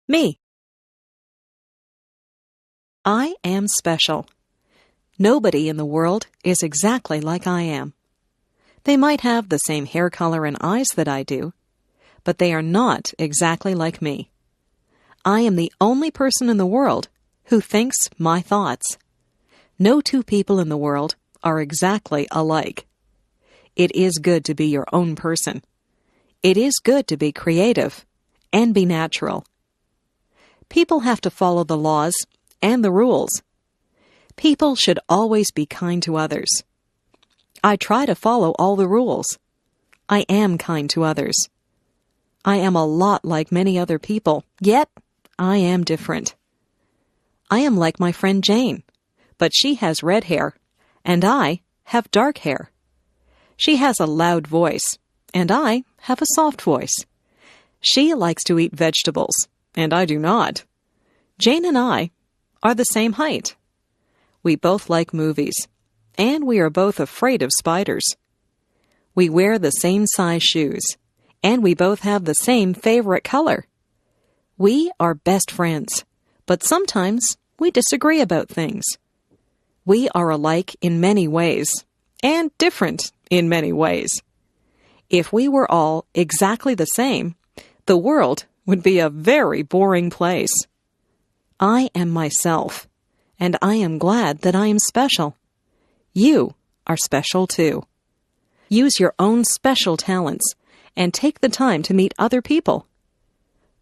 Me. I am special. Nobody in the world is exactly like I am. They might have the same hair color and eyes that I do, but they are not exactly like me. I am the only person in the world who thinks my thoughts. No two people in the world are exactly alike. It is good to be your own person. It is good to be creative and be natural. People have to follow the laws and the rules. People should always be kind to others. I try to follow all the rules. I am kind to others. I am a lot like many other people, yet I am different. I am like my friend Jane, but she has red hair, and I have dark hair. She has a loud voice, and I have a soft voice. She likes to eat vegetables, and I do not. Jane and I are the same height. We both like movies, and we are both afraid of spiders. We wear the same size shoes, and we both have the same favorite color. We are best friends, but sometimes we disagree about things. We are alike in many ways, and different in many ways. If we were all exactly the same, the world would be a very boring place. I am myself, and I am glad that I am special. You are special too. Use your own special talents and take the time to meet other people.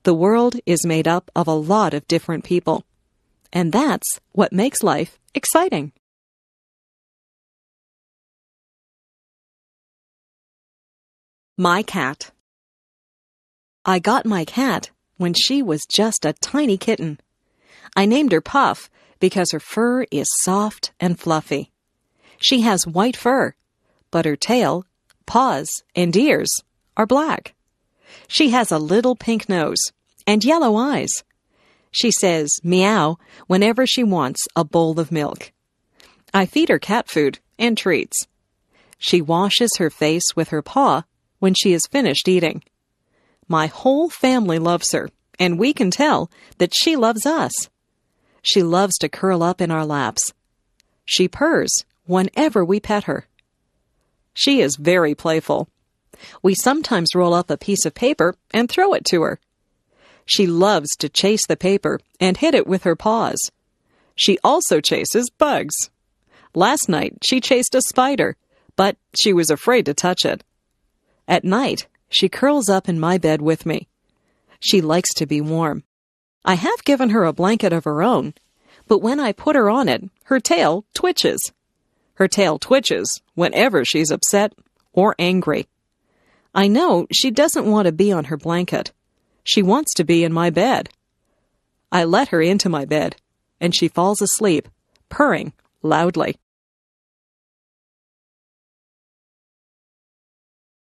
The world is made up of a lot of different people, and that's what makes life exciting. My cat. I got my cat when she was just a tiny kitten. I named her Puff because her fur is soft and fluffy. She has white fur, but her tail, paws, and ears are black. She has a little pink nose and yellow eyes. She says meow whenever she wants a bowl of milk. I feed her cat food and treats. She washes her face with her paw when she is finished eating. My whole family loves her, and we can tell that she loves us. She loves to curl up in our laps. She purrs whenever we pet her. She is very playful. We sometimes roll up a piece of paper and throw it to her. She loves to chase the paper and hit it with her paws. She also chases bugs. Last night she chased a spider, but she was afraid to touch it. At night, she curls up in my bed with me. She likes to be warm. I have given her a blanket of her own, but when I put her on it, her tail twitches. Her tail twitches whenever she's upset or angry. I know she doesn't want to be on her blanket. She wants to be in my bed. I let her into my bed, and she falls asleep, purring loudly.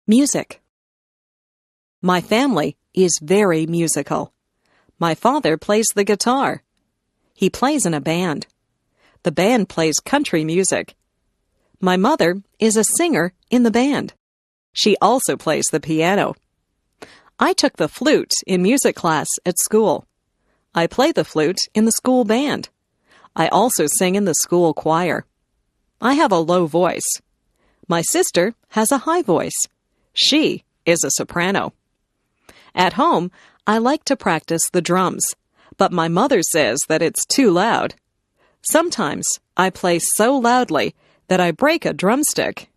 Music. My family is very musical. My father plays the guitar. He plays in a band. The band plays country music. My mother is a singer in the band. She also plays the piano. I took the flute in music class at school. I play the flute in the school band. I also sing in the school choir. I have a low voice. My sister has a high voice. She is a soprano. At home, I like to practice the drums, but my mother says that it's too loud. Sometimes I play so loudly that I break a drumstick.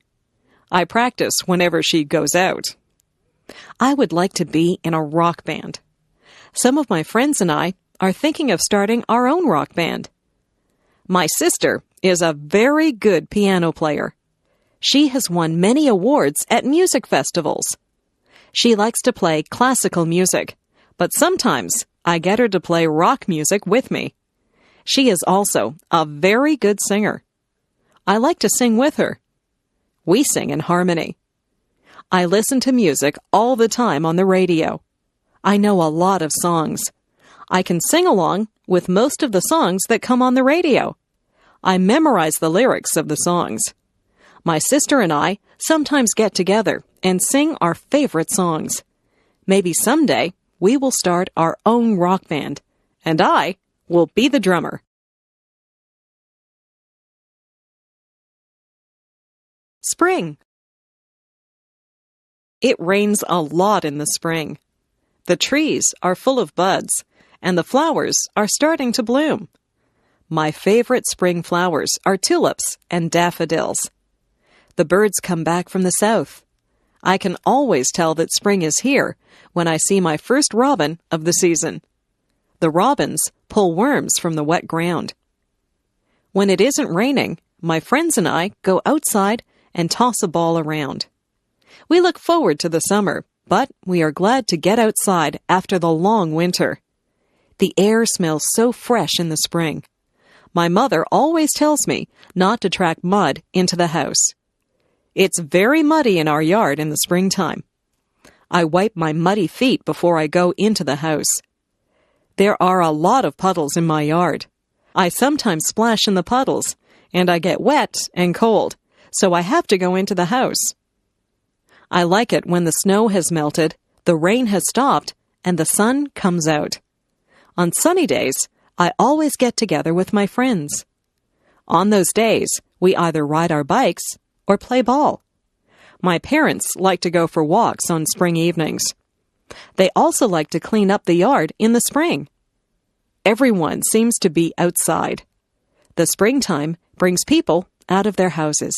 I practice whenever she goes out. I would like to be in a rock band. Some of my friends and I are thinking of starting our own rock band. My sister is a very good piano player. She has won many awards at music festivals. She likes to play classical music, but sometimes I get her to play rock music with me. She is also a very good singer. I like to sing with her. We sing in harmony. I listen to music all the time on the radio. I know a lot of songs. I can sing along with most of the songs that come on the radio. I memorize the lyrics of the songs. My sister and I sometimes get together and sing our favorite songs. Maybe someday we will start our own rock band, and I will be the drummer. Spring. It rains a lot in the spring. The trees are full of buds, and the flowers are starting to bloom. My favorite spring flowers are tulips and daffodils. The birds come back from the south. I can always tell that spring is here when I see my first robin of the season. The robins pull worms from the wet ground. When it isn't raining, my friends and I go outside and toss a ball around. We look forward to the summer, but we are glad to get outside after the long winter. The air smells so fresh in the spring. My mother always tells me not to track mud into the house. It's very muddy in our yard in the springtime. I wipe my muddy feet before I go into the house. There are a lot of puddles in my yard. I sometimes splash in the puddles, and I get wet and cold, so I have to go into the house. I like it when the snow has melted, the rain has stopped, and the sun comes out. On sunny days, I always get together with my friends. On those days, we either ride our bikes or play ball. My parents like to go for walks on spring evenings. They also like to clean up the yard in the spring. Everyone seems to be outside. The springtime brings people out of their houses.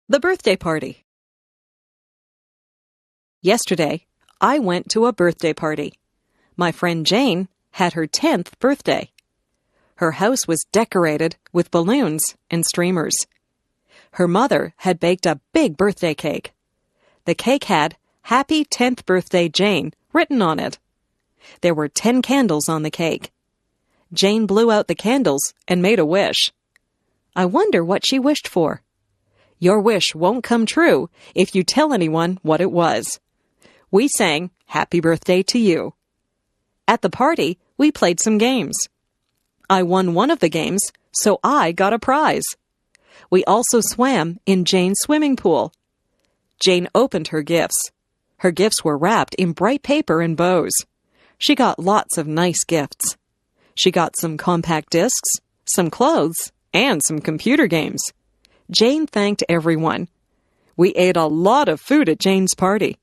The birthday party. Yesterday, I went to a birthday party. My friend Jane had her 10th birthday. Her house was decorated with balloons and streamers. Her mother had baked a big birthday cake. The cake had "Happy 10th Birthday, Jane" written on it. There were 10 candles on the cake. Jane blew out the candles and made a wish. I wonder what she wished for. Your wish won't come true if you tell anyone what it was. We sang "Happy Birthday to You." At the party, we played some games. I won one of the games, so I got a prize. We also swam in Jane's swimming pool. Jane opened her gifts. Her gifts were wrapped in bright paper and bows. She got lots of nice gifts. She got some compact discs, some clothes, and some computer games. Jane thanked everyone. We ate a lot of food at Jane's party.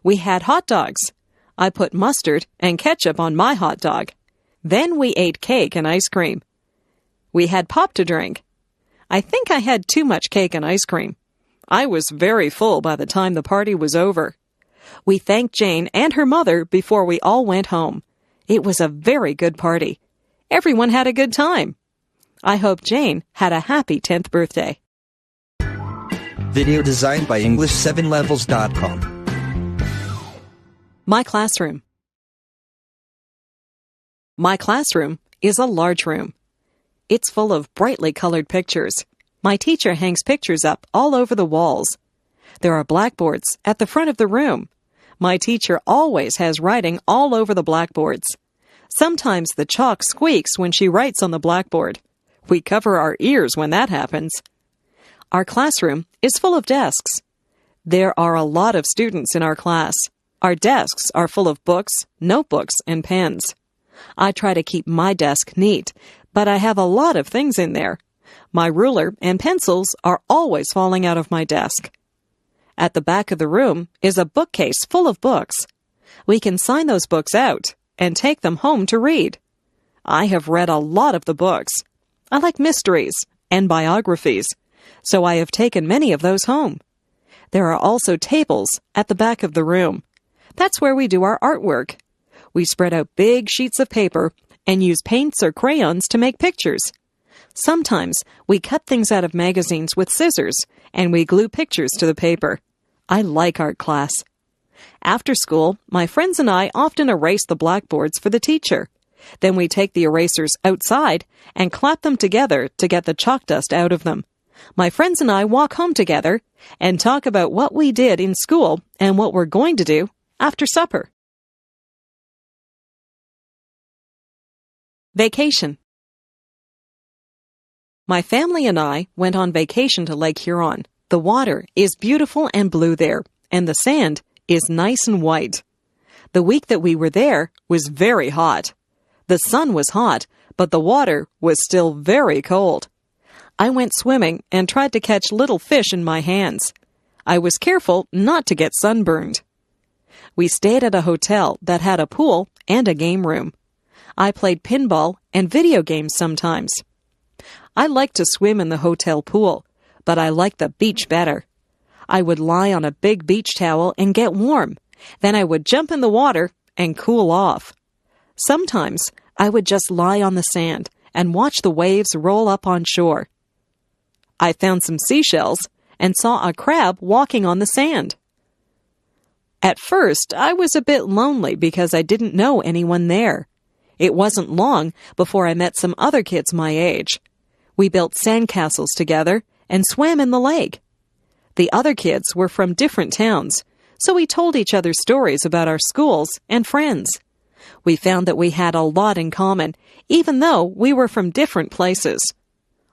We had hot dogs. I put mustard and ketchup on my hot dog. Then we ate cake and ice cream. We had pop to drink. I think I had too much cake and ice cream. I was very full by the time the party was over. We thanked Jane and her mother before we all went home. It was a very good party. Everyone had a good time. I hope Jane had a happy 10th birthday. Video designed by English7levels.com. My classroom. My classroom is a large room. It's full of brightly colored pictures. My teacher hangs pictures up all over the walls. There are blackboards at the front of the room. My teacher always has writing all over the blackboards. Sometimes the chalk squeaks when she writes on the blackboard. We cover our ears when that happens. Our classroom is full of desks. There are a lot of students in our class. Our desks are full of books, notebooks, and pens. I try to keep my desk neat, but I have a lot of things in there. My ruler and pencils are always falling out of my desk. At the back of the room is a bookcase full of books. We can sign those books out and take them home to read. I have read a lot of the books. I like mysteries and biographies, so I have taken many of those home. There are also tables at the back of the room. That's where we do our artwork. We spread out big sheets of paper and use paints or crayons to make pictures. Sometimes we cut things out of magazines with scissors and we glue pictures to the paper. I like art class. After school, my friends and I often erase the blackboards for the teacher. Then we take the erasers outside and clap them together to get the chalk dust out of them. My friends and I walk home together and talk about what we did in school and what we're going to do after supper. Vacation. My family and I went on vacation to Lake Huron. The water is beautiful and blue there, and the sand is nice and white. The week that we were there was very hot. The sun was hot, but the water was still very cold. I went swimming and tried to catch little fish in my hands. I was careful not to get sunburned. We stayed at a hotel that had a pool and a game room. I played pinball and video games sometimes. I liked to swim in the hotel pool, but I liked the beach better. I would lie on a big beach towel and get warm. Then I would jump in the water and cool off. Sometimes I would just lie on the sand and watch the waves roll up on shore. I found some seashells and saw a crab walking on the sand. At first, I was a bit lonely because I didn't know anyone there. It wasn't long before I met some other kids my age. We built sandcastles together and swam in the lake. The other kids were from different towns, so we told each other stories about our schools and friends. We found that we had a lot in common, even though we were from different places.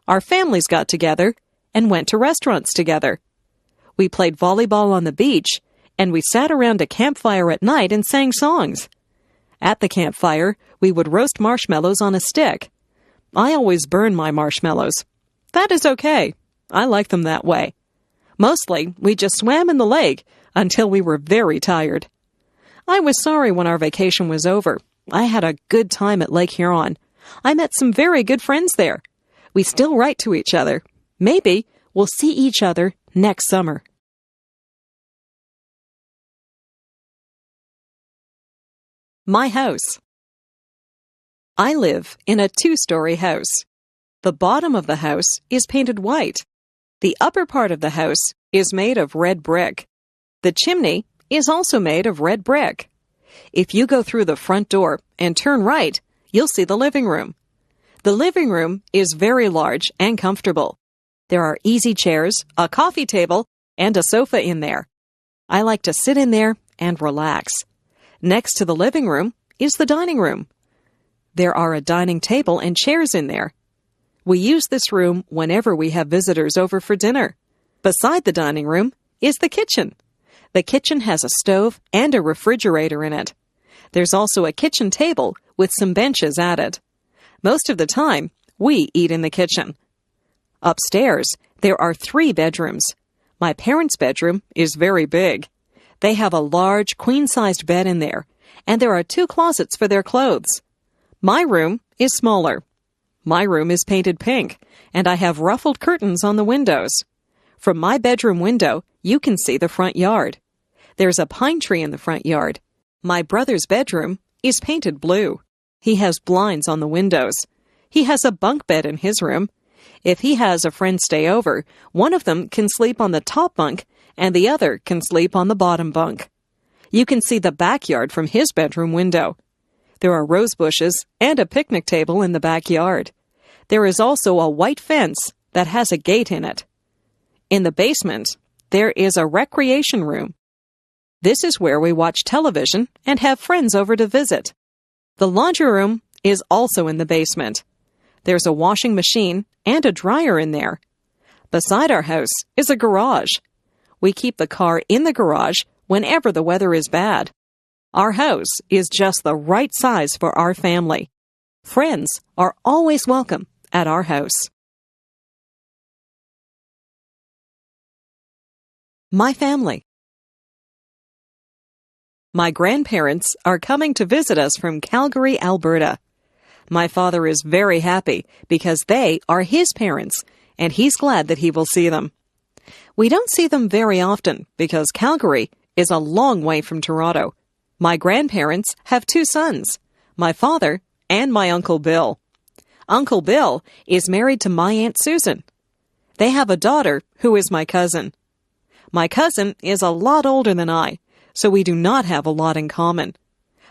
Our families got together and went to restaurants together. We played volleyball on the beach, and we sat around a campfire at night and sang songs. At the campfire, we would roast marshmallows on a stick. I always burn my marshmallows. That is okay. I like them that way. Mostly, we just swam in the lake until we were very tired. I was sorry when our vacation was over. I had a good time at Lake Huron. I met some very good friends there. We still write to each other. Maybe we'll see each other next summer. My house. I live in a 2-story house. The bottom of the house is painted white. The upper part of the house is made of red brick. The chimney is also made of red brick. If you go through the front door and turn right, you'll see the living room. The living room is very large and comfortable. There are easy chairs, a coffee table, and a sofa in there. I like to sit in there and relax. Next to the living room is the dining room. There are a dining table and chairs in there. We use this room whenever we have visitors over for dinner. Beside the dining room is the kitchen. The kitchen has a stove and a refrigerator in it. There's also a kitchen table with some benches at it. Most of the time, we eat in the kitchen. Upstairs, there are 3 bedrooms. My parents' bedroom is very big. They have a large, queen-sized bed in there, and there are 2 closets for their clothes. My room is smaller. My room is painted pink, and I have ruffled curtains on the windows. From my bedroom window, you can see the front yard. There's a pine tree in the front yard. My brother's bedroom is painted blue. He has blinds on the windows. He has a bunk bed in his room. If he has a friend stay over, one of them can sleep on the top bunk and the other can sleep on the bottom bunk. You can see the backyard from his bedroom window. There are rose bushes and a picnic table in the backyard. There is also a white fence that has a gate in it. In the basement, there is a recreation room. This is where we watch television and have friends over to visit. The laundry room is also in the basement. There's a washing machine and a dryer in there. Beside our house is a garage. We keep the car in the garage whenever the weather is bad. Our house is just the right size for our family. Friends are always welcome at our house. My family. My grandparents are coming to visit us from Calgary, Alberta. My father is very happy because they are his parents, and he's glad that he will see them. We don't see them very often because Calgary is a long way from Toronto. My grandparents have 2 sons, my father and my Uncle Bill. Uncle Bill is married to my Aunt Susan. They have a daughter who is my cousin. My cousin is a lot older than I, so we do not have a lot in common.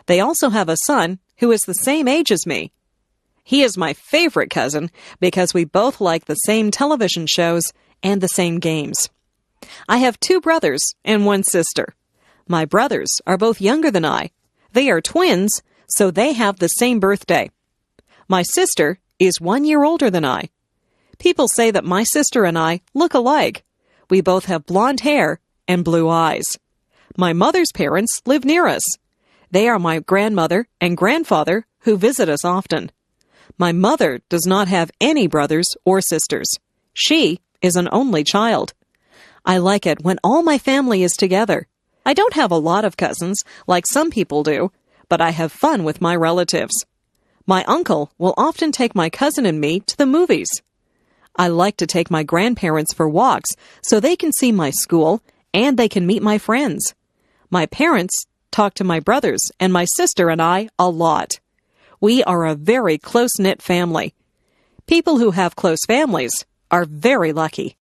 They also have a son who is the same age as me. He is my favorite cousin because we both like the same television shows and the same games. I have 2 brothers and 1 sister. My brothers are both younger than I. They are twins, so they have the same birthday. My sister is 1 year older than I. People say that my sister and I look alike. We both have blonde hair and blue eyes. My mother's parents live near us. They are my grandmother and grandfather who visit us often. My mother does not have any brothers or sisters. She is an only child. I like it when all my family is together. I don't have a lot of cousins like some people do, but I have fun with my relatives. My uncle will often take my cousin and me to the movies. I like to take my grandparents for walks so they can see my school and they can meet my friends. My parents talk to my brothers and my sister and I a lot. We are a very close-knit family. People who have close families are very lucky.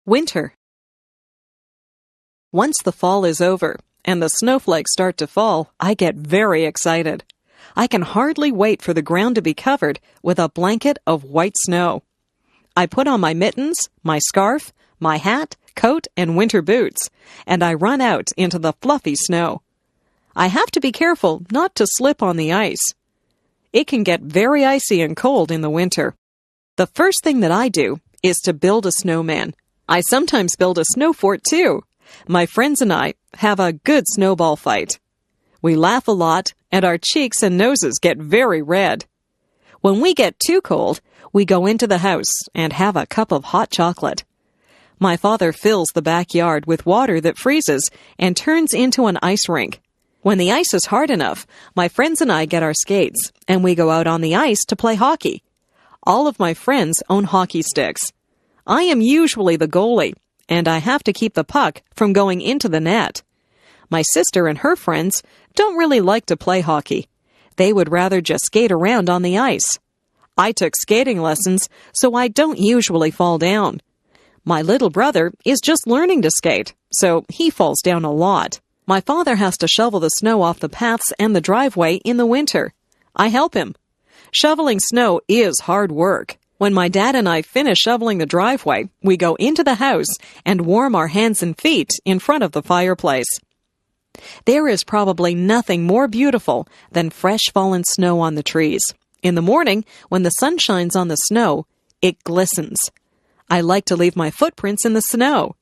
Winter. Once the fall is over and the snowflakes start to fall, I get very excited. I can hardly wait for the ground to be covered with a blanket of white snow. I put on my mittens, my scarf, my hat, coat, and winter boots, and I run out into the fluffy snow. I have to be careful not to slip on the ice. It can get very icy and cold in the winter. The first thing that I do is to build a snowman. I sometimes build a snow fort too. My friends and I have a good snowball fight. We laugh a lot, and our cheeks and noses get very red. When we get too cold, we go into the house and have a cup of hot chocolate. My father fills the backyard with water that freezes and turns into an ice rink. When the ice is hard enough, my friends and I get our skates, and we go out on the ice to play hockey. All of my friends own hockey sticks. I am usually the goalie, and I have to keep the puck from going into the net. My sister and her friends don't really like to play hockey. They would rather just skate around on the ice. I took skating lessons, so I don't usually fall down. My little brother is just learning to skate, so he falls down a lot. My father has to shovel the snow off the paths and the driveway in the winter. I help him. Shoveling snow is hard work. When my dad and I finish shoveling the driveway, we go into the house and warm our hands and feet in front of the fireplace. There is probably nothing more beautiful than fresh fallen snow on the trees. In the morning, when the sun shines on the snow, it glistens. I like to leave my footprints in the snow.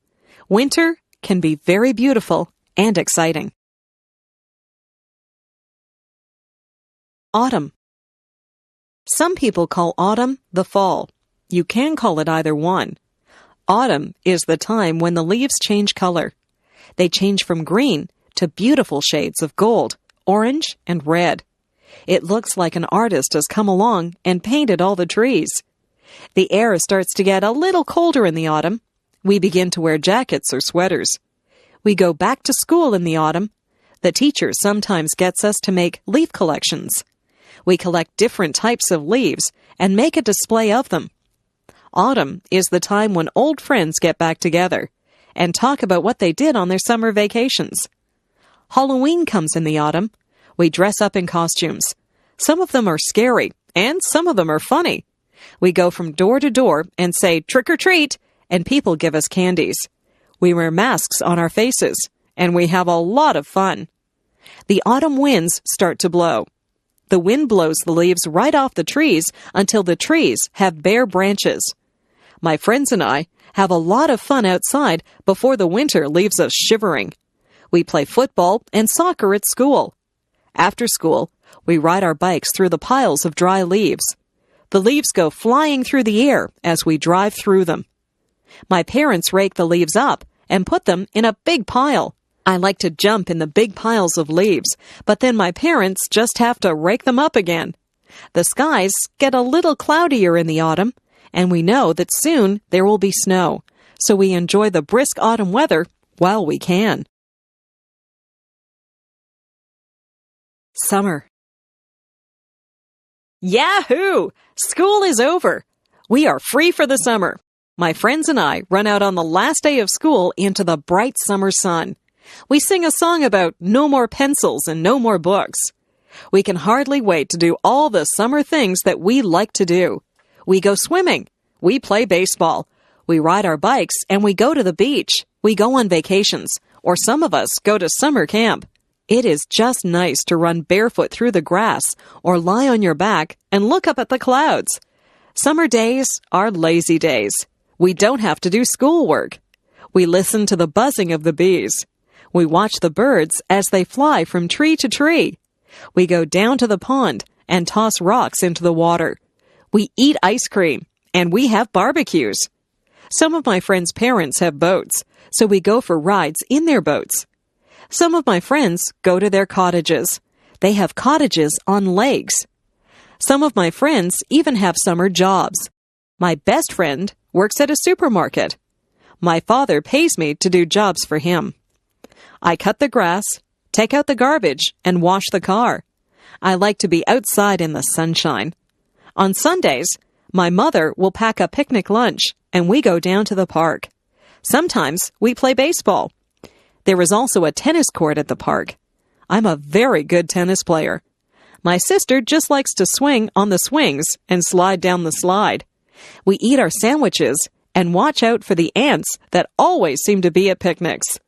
Winter can be very beautiful and exciting. Autumn. Some people call autumn the fall. You can call it either one. Autumn is the time when the leaves change color. They change from green to beautiful shades of gold, orange, and red. It looks like an artist has come along and painted all the trees. The air starts to get a little colder in the autumn. We begin to wear jackets or sweaters. We go back to school in the autumn. The teacher sometimes gets us to make leaf collections. We collect different types of leaves and make a display of them. Autumn is the time when old friends get back together and talk about what they did on their summer vacations. Halloween comes in the autumn. We dress up in costumes. Some of them are scary, and some of them are funny. We go from door to door and say, "Trick or treat," and people give us candies. We wear masks on our faces, and we have a lot of fun. The autumn winds start to blow. The wind blows the leaves right off the trees until the trees have bare branches. My friends and I have a lot of fun outside before the winter leaves us shivering. We play football and soccer at school. After school, we ride our bikes through the piles of dry leaves. The leaves go flying through the air as we drive through them. My parents rake the leaves up and put them in a big pile. I like to jump in the big piles of leaves, but then my parents just have to rake them up again. The skies get a little cloudier in the autumn, and we know that soon there will be snow, so we enjoy the brisk autumn weather while we can. Summer. Yahoo! School is over. We are free for the summer. My friends and I run out on the last day of school into the bright summer sun. We sing a song about no more pencils and no more books. We can hardly wait to do all the summer things that we like to do. We go swimming. We play baseball. We ride our bikes and we go to the beach. We go on vacations, or some of us go to summer camp. It is just nice to run barefoot through the grass or lie on your back and look up at the clouds. Summer days are lazy days. We don't have to do schoolwork. We listen to the buzzing of the bees. We watch the birds as they fly from tree to tree. We go down to the pond and toss rocks into the water. We eat ice cream, and we have barbecues. Some of my friends' parents have boats, so we go for rides in their boats. Some of my friends go to their cottages. They have cottages on lakes. Some of my friends even have summer jobs. My best friend works at a supermarket. My father pays me to do jobs for him. I cut the grass, take out the garbage, and wash the car. I like to be outside in the sunshine. On Sundays, my mother will pack a picnic lunch, and we go down to the park. Sometimes we play baseball. There is also a tennis court at the park. I'm a very good tennis player. My sister just likes to swing on the swings and slide down the slide. We eat our sandwiches and watch out for the ants that always seem to be at picnics.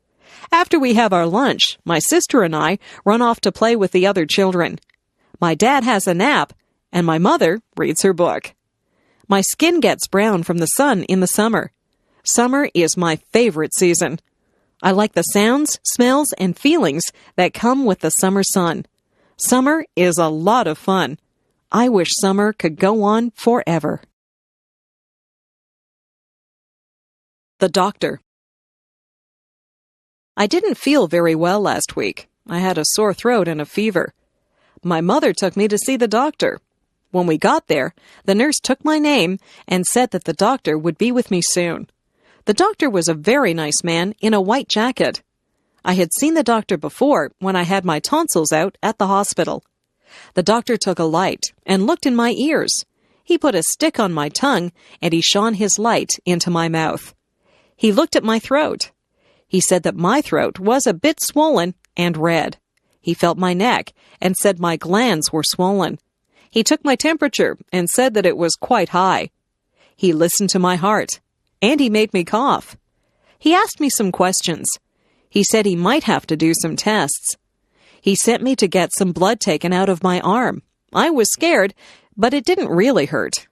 After we have our lunch, my sister and I run off to play with the other children. My dad has a nap, and my mother reads her book. My skin gets brown from the sun in the summer. Summer is my favorite season. I like the sounds, smells, and feelings that come with the summer sun. Summer is a lot of fun. I wish summer could go on forever. The doctor. I didn't feel very well last week. I had a sore throat and a fever. My mother took me to see the doctor. When we got there, the nurse took my name and said that the doctor would be with me soon. The doctor was a very nice man in a white jacket. I had seen the doctor before when I had my tonsils out at the hospital. The doctor took a light and looked in my ears. He put a stick on my tongue and he shone his light into my mouth. He looked at my throat. He said that my throat was a bit swollen and red. He felt my neck and said my glands were swollen. He took my temperature and said that it was quite high. He listened to my heart, and he made me cough. He asked me some questions. He said he might have to do some tests. He sent me to get some blood taken out of my arm. I was scared, but it didn't really hurt.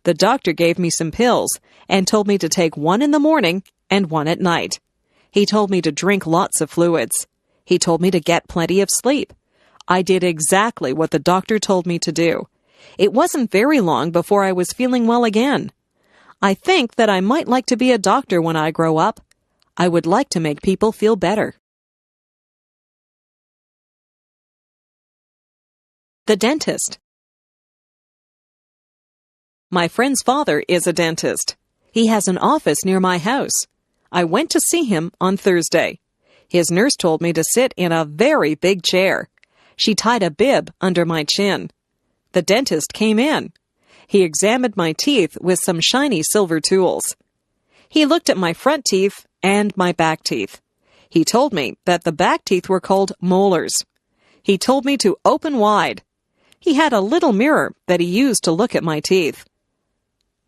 The doctor gave me some pills and told me to take one in the morning and one at night. He told me to drink lots of fluids. He told me to get plenty of sleep. I did exactly what the doctor told me to do. It wasn't very long before I was feeling well again. I think that I might like to be a doctor when I grow up. I would like to make people feel better. The dentist. My friend's father is a dentist. He has an office near my house. I went to see him on Thursday. His nurse told me to sit in a very big chair. She tied a bib under my chin. The dentist came in. He examined my teeth with some shiny silver tools. He looked at my front teeth and my back teeth. He told me that the back teeth were called molars. He told me to open wide. He had a little mirror that he used to look at my teeth.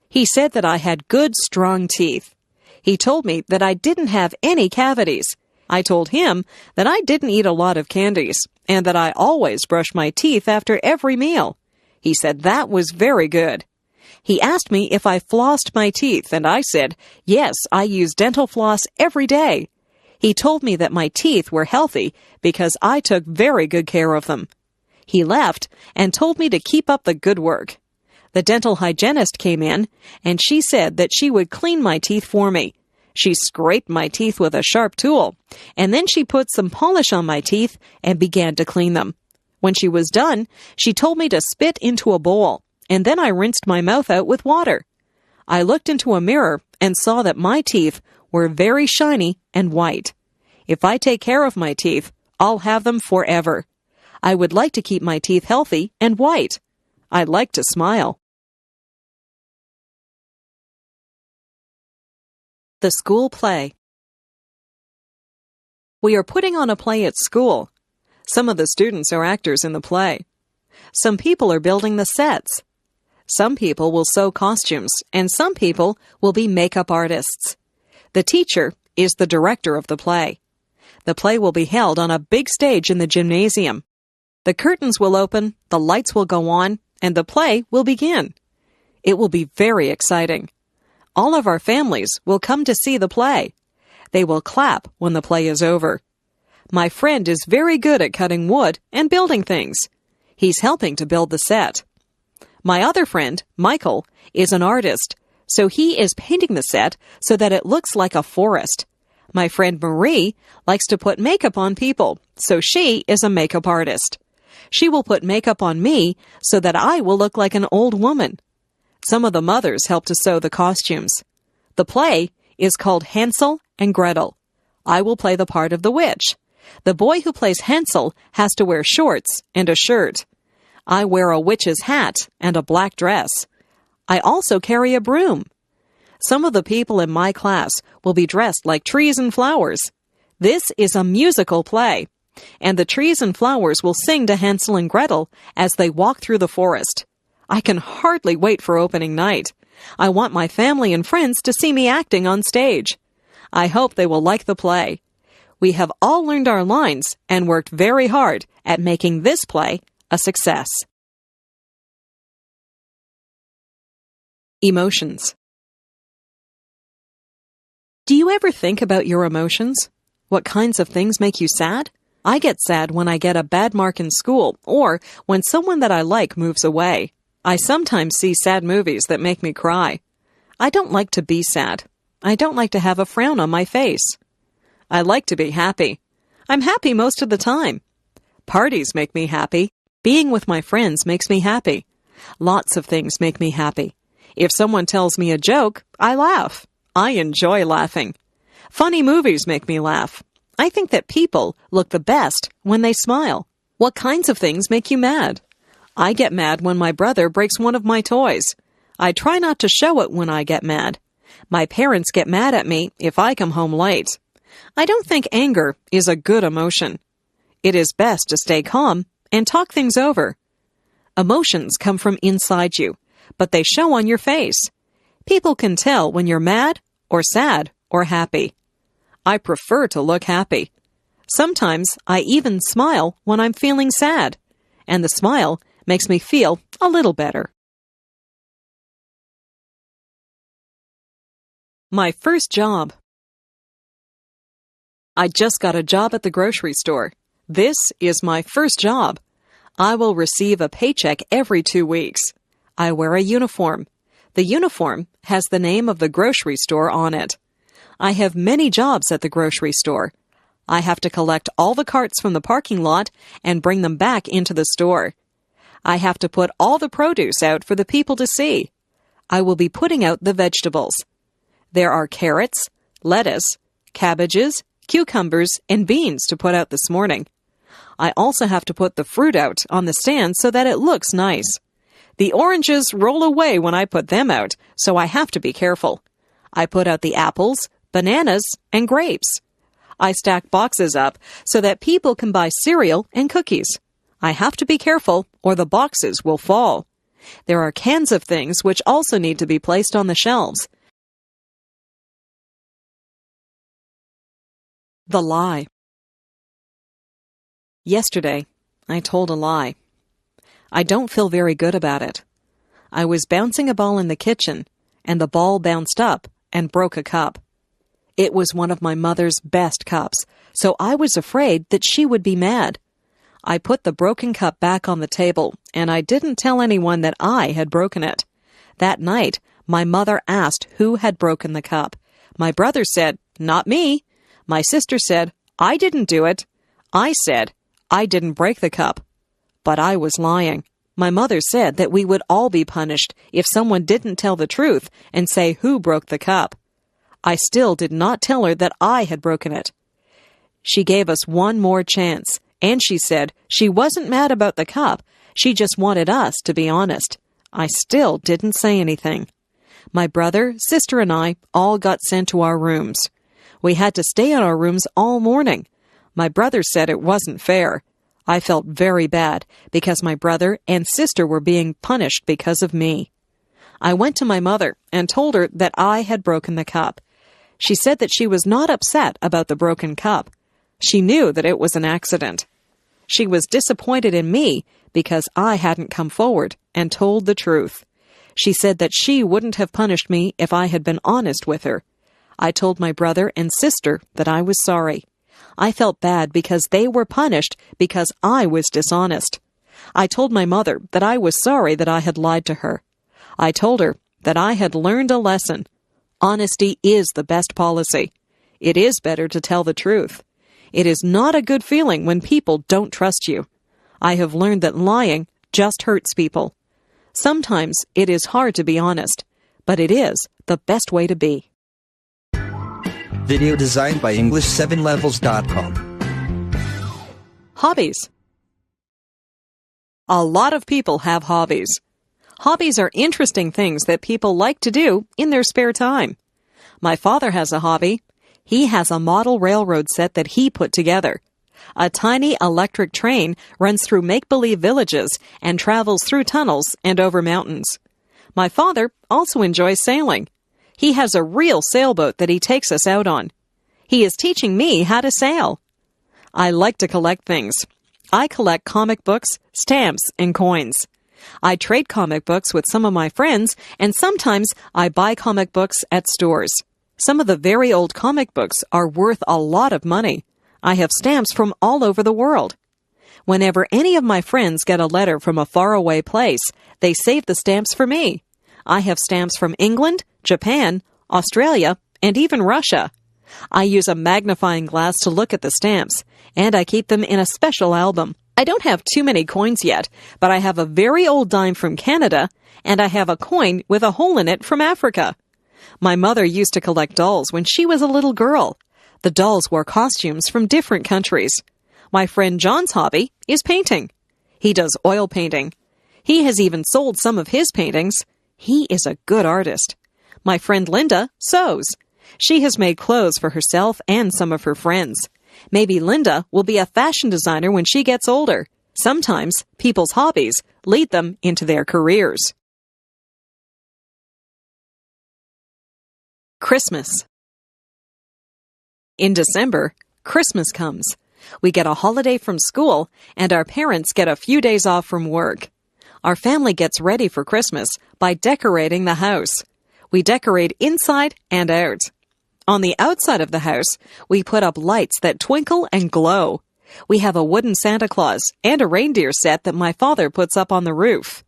He said that I had good, strong teeth. He told me that I didn't have any cavities. I told him that I didn't eat a lot of candies and that I always brush my teeth after every meal. He said that was very good. He asked me if I flossed my teeth, and I said, yes, I use dental floss every day. He told me that my teeth were healthy because I took very good care of them. He left and told me to keep up the good work. The dental hygienist came in, and she said that she would clean my teeth for me. She scraped my teeth with a sharp tool, and then she put some polish on my teeth and began to clean them. When she was done, she told me to spit into a bowl, and then I rinsed my mouth out with water. I looked into a mirror and saw that my teeth were very shiny and white. If I take care of my teeth, I'll have them forever. I would like to keep my teeth healthy and white. I'd like to smile. The school play. We are putting on a play at school. Some of the students are actors in the play. Some people are building the sets. Some people will sew costumes, and some people will be makeup artists. The teacher is the director of the play. The play will be held on a big stage in the gymnasium. The curtains will open, the lights will go on, and the play will begin. It will be very exciting. All of our families will come to see the play. They will clap when the play is over. My friend is very good at cutting wood and building things. He's helping to build the set. My other friend, Michael, is an artist, so he is painting the set so that it looks like a forest. My friend Marie likes to put makeup on people, so she is a makeup artist. She will put makeup on me so that I will look like an old woman. Some of the mothers help to sew the costumes. The play is called Hansel and Gretel. I will play the part of the witch. The boy who plays Hansel has to wear shorts and a shirt. I wear a witch's hat and a black dress. I also carry a broom. Some of the people in my class will be dressed like trees and flowers. This is a musical play, and the trees and flowers will sing to Hansel and Gretel as they walk through the forest. I can hardly wait for opening night. I want my family and friends to see me acting on stage. I hope they will like the play. We have all learned our lines and worked very hard at making this play a success. Emotions. Do you ever think about your emotions? What kinds of things make you sad? I get sad when I get a bad mark in school or when someone that I like moves away. I sometimes see sad movies that make me cry. I don't like to be sad. I don't like to have a frown on my face. I like to be happy. I'm happy most of the time. Parties make me happy. Being with my friends makes me happy. Lots of things make me happy. If someone tells me a joke, I laugh. I enjoy laughing. Funny movies make me laugh. I think that people look the best when they smile. What kinds of things make you mad? I get mad when my brother breaks one of my toys. I try not to show it when I get mad. My parents get mad at me if I come home late. I don't think anger is a good emotion. It is best to stay calm and talk things over. Emotions come from inside you, but they show on your face. People can tell when you're mad or sad or happy. I prefer to look happy. Sometimes I even smile when I'm feeling sad, and the smile makes me feel a little better. My first job. I just got a job at the grocery store. This is my first job. I will receive a paycheck every 2 weeks. I wear a uniform. The uniform has the name of the grocery store on it. I have many jobs at the grocery store. I have to collect all the carts from the parking lot and bring them back into the store. I have to put all the produce out for the people to see. I will be putting out the vegetables. There are carrots, lettuce, cabbages, cucumbers, and beans to put out this morning. I also have to put the fruit out on the stand so that it looks nice. The oranges roll away when I put them out, so I have to be careful. I put out the apples, bananas, and grapes. I stack boxes up so that people can buy cereal and cookies. I have to be careful or the boxes will fall. There are cans of things which also need to be placed on the shelves. The lie. Yesterday, I told a lie. I don't feel very good about it. I was bouncing a ball in the kitchen, and the ball bounced up and broke a cup. It was one of my mother's best cups, so I was afraid that she would be mad. I put the broken cup back on the table, and I didn't tell anyone that I had broken it. That night, my mother asked who had broken the cup. My brother said, "Not me." My sister said, "I didn't do it." I said, "I didn't break the cup." But I was lying. My mother said that we would all be punished if someone didn't tell the truth and say who broke the cup. I still did not tell her that I had broken it. She gave us one more chance, and she said she wasn't mad about the cup. She just wanted us to be honest. I still didn't say anything. My brother, sister, and I all got sent to our rooms. We had to stay in our rooms all morning. My brother said it wasn't fair. I felt very bad because my brother and sister were being punished because of me. I went to my mother and told her that I had broken the cup. She said that she was not upset about the broken cup. She knew that it was an accident. She was disappointed in me because I hadn't come forward and told the truth. She said that she wouldn't have punished me if I had been honest with her. I told my brother and sister that I was sorry. I felt bad because they were punished because I was dishonest. I told my mother that I was sorry that I had lied to her. I told her that I had learned a lesson. Honesty is the best policy. It is better to tell the truth. It is not a good feeling when people don't trust you. I have learned that lying just hurts people. Sometimes it is hard to be honest, but it is the best way to be. Video designed by English7levels.com. Hobbies. A lot of people have hobbies. Hobbies are interesting things that people like to do in their spare time. My father has a hobby. He has a model railroad set that he put together. A tiny electric train runs through make-believe villages and travels through tunnels and over mountains. My father also enjoys sailing. He has a real sailboat that he takes us out on. He is teaching me how to sail. I like to collect things. I collect comic books, stamps, and coins. I trade comic books with some of my friends, and sometimes I buy comic books at stores. Some of the very old comic books are worth a lot of money. I have stamps from all over the world. Whenever any of my friends get a letter from a faraway place, they save the stamps for me. I have stamps from England, Japan, Australia, and even Russia. I use a magnifying glass to look at the stamps, and I keep them in a special album. I don't have too many coins yet, but I have a very old dime from Canada, and I have a coin with a hole in it from Africa. My mother used to collect dolls when she was a little girl. The dolls wore costumes from different countries. My friend John's hobby is painting. He does oil painting. He has even sold some of his paintings. He is a good artist. My friend Linda sews. She has made clothes for herself and some of her friends. Maybe Linda will be a fashion designer when she gets older. Sometimes people's hobbies lead them into their careers. Christmas. In December, Christmas comes. We get a holiday from school, and our parents get a few days off from work. Our family gets ready for Christmas by decorating the house. We decorate inside and out. On the outside of the house, we put up lights that twinkle and glow. We have a wooden Santa Claus and a reindeer set that my father puts up on the roof.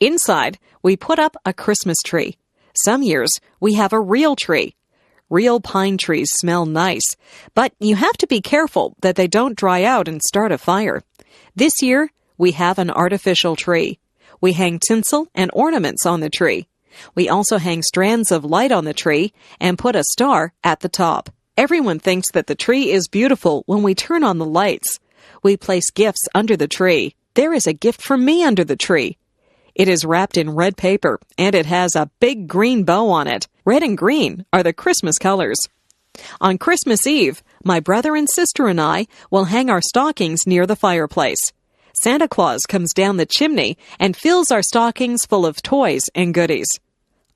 Inside, we put up a Christmas tree. Some years, we have a real tree. Real pine trees smell nice, but you have to be careful that they don't dry out and start a fire. This year, we have an artificial tree. We hang tinsel and ornaments on the tree. We also hang strands of light on the tree and put a star at the top. Everyone thinks that the tree is beautiful when we turn on the lights. We place gifts under the tree. There is a gift for me under the tree. It is wrapped in red paper, and it has a big green bow on it. Red and green are the Christmas colors. On Christmas Eve, my brother and sister and I will hang our stockings near the fireplace. Santa Claus comes down the chimney and fills our stockings full of toys and goodies.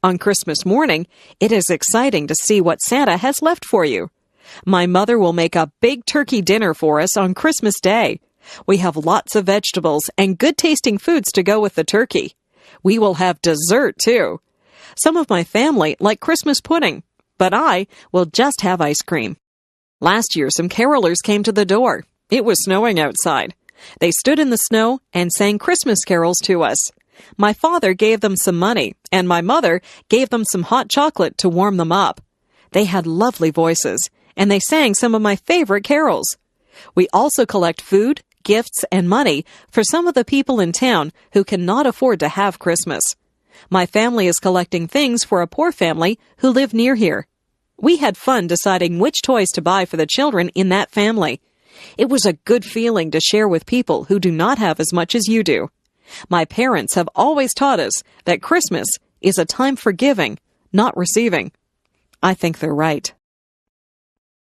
On Christmas morning, it is exciting to see what Santa has left for you. My mother will make a big turkey dinner for us on Christmas Day. We have lots of vegetables and good-tasting foods to go with the turkey. We will have dessert, too. Some of my family like Christmas pudding, but I will just have ice cream. Last year, some carolers came to the door. It was snowing outside. They stood in the snow and sang Christmas carols to us. My father gave them some money, and my mother gave them some hot chocolate to warm them up. They had lovely voices, and they sang some of my favorite carols. We also collect food, gifts, and money for some of the people in town who cannot afford to have Christmas. My family is collecting things for a poor family who live near here. We had fun deciding which toys to buy for the children in that family. It was a good feeling to share with people who do not have as much as you do. My parents have always taught us that Christmas is a time for giving, not receiving. I think they're right.